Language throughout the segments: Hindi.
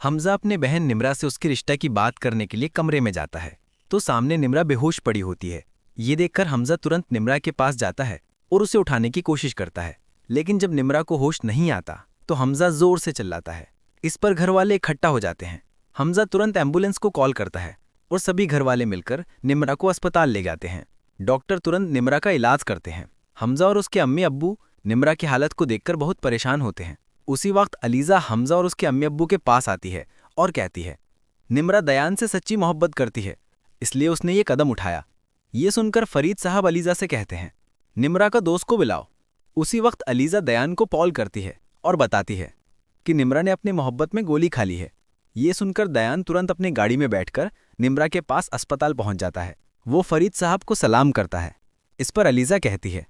हमजा अपने बहन निम्रा से उसके रिश्ता की बात करने के लिए कमरे में जाता है तो सामने निम्रा बेहोश पड़ी होती है। ये देखकर हमजा तुरंत निम्रा के पास जाता है और उसे उठाने की कोशिश करता है, लेकिन जब निम्रा को होश नहीं आता तो हमजा जोर से चिल्लाता है। इस पर घरवाले इकट्ठा हो जाते हैं। हमजा तुरंत एम्बुलेंस को कॉल करता है और सभी घरवाले मिलकर निम्रा को अस्पताल ले जाते हैं। डॉक्टर तुरंत निम्रा का इलाज करते हैं। हमजा और उसके अम्मी अब्बू निम्रा की हालत को देखकर बहुत परेशान होते हैं। उसी वक्त अलीज़ा हमजा और उसके अम्मी अब्बू के पास आती है और कहती है, निम्रा दयान से सच्ची मोहब्बत करती है, इसलिए उसने ये कदम उठाया। ये सुनकर फरीद साहब अलीज़ा से कहते हैं, निम्रा का दोस्त को बुलाओ। उसी वक्त अलीज़ा दयान को कॉल करती है और बताती है कि निम्रा ने अपनी मोहब्बत में गोली खा ली है। ये सुनकर दयान तुरंत अपनी गाड़ी में बैठकर निम्रा के पास अस्पताल पहुंच जाता है। वो फरीद साहब को सलाम करता है। इस पर अलीज़ा कहती है,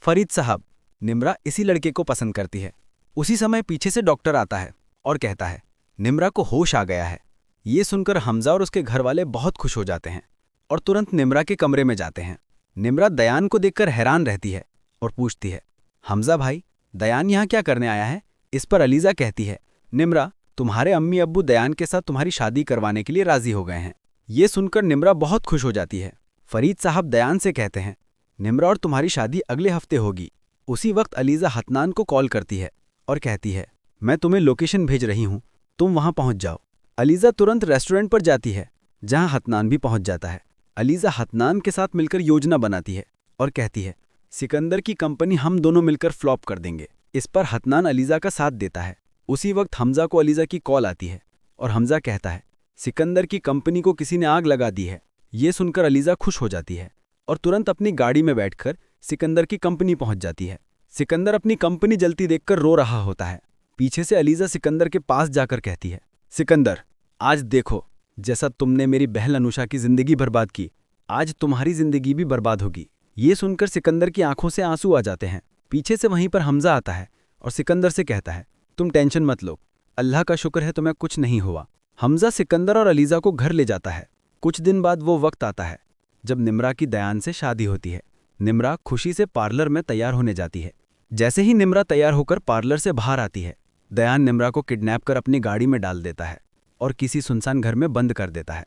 फरीद साहब, निम्रा इसी लड़के को पसंद करती है। उसी समय पीछे से डॉक्टर आता है और कहता है, निम्रा को होश आ गया है। ये सुनकर हमजा और उसके घरवाले बहुत खुश हो जाते हैं और तुरंत निम्रा के कमरे में जाते हैं। निम्रा दयान को देखकर हैरान रहती है और पूछती है, हमजा भाई, दयान यहाँ क्या करने आया है? इस पर अलीज़ा कहती है, निम्रा, तुम्हारे अम्मी अब्बू दयान के साथ तुम्हारी शादी करवाने के लिए राजी हो गए हैं। ये सुनकर निम्रा बहुत खुश हो जाती है। फरीद साहब दयान से कहते हैं, निम्रा और तुम्हारी शादी अगले हफ्ते होगी। उसी वक्त अलीज़ा हतनान को कॉल करती है और कहती है, मैं तुम्हें लोकेशन भेज रही हूँ, तुम वहां पहुंच जाओ। अलीज़ा तुरंत रेस्टोरेंट पर जाती है जहां हतनान भी पहुंच जाता है। अलीज़ा हतनान के साथ मिलकर योजना बनाती है और कहती है, सिकंदर की कंपनी हम दोनों मिलकर फ्लॉप कर देंगे। इस पर हतनान अलीज़ा का साथ देता है। उसी वक्त हमजा को अलीज़ा की कॉल आती है और हमजा कहता है, सिकंदर की कंपनी को किसी ने आग लगा दी है। ये सुनकर अलीज़ा खुश हो जाती है और तुरंत अपनी गाड़ी में बैठकर सिकंदर की कंपनी पहुंच जाती है। सिकंदर अपनी कंपनी जलती देखकर रो रहा होता है। पीछे से अलीज़ा सिकंदर के पास जाकर कहती है, सिकंदर, आज देखो, जैसा तुमने मेरी बहन अनुषा की जिंदगी बर्बाद की, आज तुम्हारी जिंदगी भी बर्बाद होगी। ये सुनकर सिकंदर की आंखों से आंसू आ जाते हैं। पीछे से वहीं पर हमजा आता है और सिकंदर से कहता है, तुम टेंशन मत लो, अल्लाह का शुक्र है तुम्हें कुछ नहीं हुआ। हमजा सिकंदर और अलीज़ा को घर ले जाता है। कुछ दिन बाद वो वक्त आता है जब निम्रा की दयान से शादी होती है। निम्रा खुशी से पार्लर में तैयार होने जाती है। जैसे ही निम्रा तैयार होकर पार्लर से बाहर आती है, दयान निम्रा को किडनैप कर अपनी गाड़ी में डाल देता है और किसी सुनसान घर में बंद कर देता है।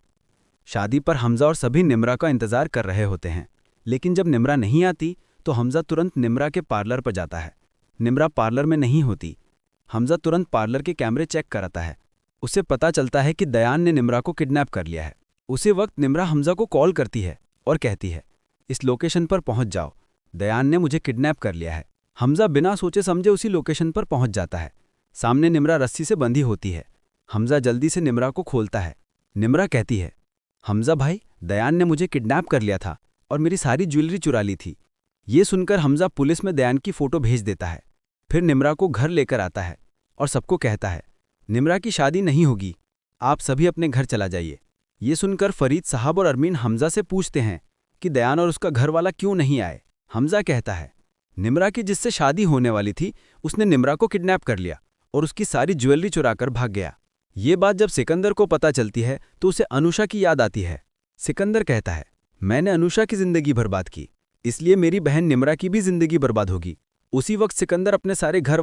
शादी पर हमजा और सभी निम्रा का इंतजार कर रहे होते हैं, लेकिन जब निम्रा नहीं आती तो हमजा तुरंत निम्रा के पार्लर पर जाता है। निम्रा पार्लर में नहीं होती। हमजा तुरंत पार्लर के कैमरे चेक कराता है। उसे पता चलता है कि दयान ने निम्रा को किडनैप कर लिया है। उसी वक्त निम्रा हमजा को कॉल करती है और कहती है, इस लोकेशन पर पहुंच जाओ, दयान ने मुझे किडनैप कर लिया है। हमजा बिना सोचे समझे उसी लोकेशन पर पहुंच जाता है। सामने निम्रा रस्सी से बंधी होती है। हमजा जल्दी से निम्रा को खोलता है। निम्रा कहती है, हमजा भाई, दयान ने मुझे किडनैप कर लिया था और मेरी सारी ज्वेलरी चुरा ली थी। ये सुनकर हमजा पुलिस में दयान की फोटो भेज देता है। फिर निम्रा को घर लेकर आता है और सबको कहता है, निम्रा की शादी नहीं होगी, आप सभी अपने घर चला जाइए। ये सुनकर फरीद साहब और अरमीन हमजा से पूछते हैं कि दयान और उसका घरवाला क्यों नहीं आए। हमजा कहता है, निम्रा की जिससे शादी होने वाली थी उसने निम्रा को किडनैप कर लिया और उसकी सारी ज्वेलरी चुराकर भाग गया। ये बात जब सिकंदर को पता चलती है तो उसे अनुषा की याद आती है। सिकंदर कहता है, मैंने अनुषा की जिंदगी बर्बाद की, इसलिए मेरी बहन निम्रा की भी जिंदगी बर्बाद होगी। उसी वक्त सिकंदर अपने सारे घर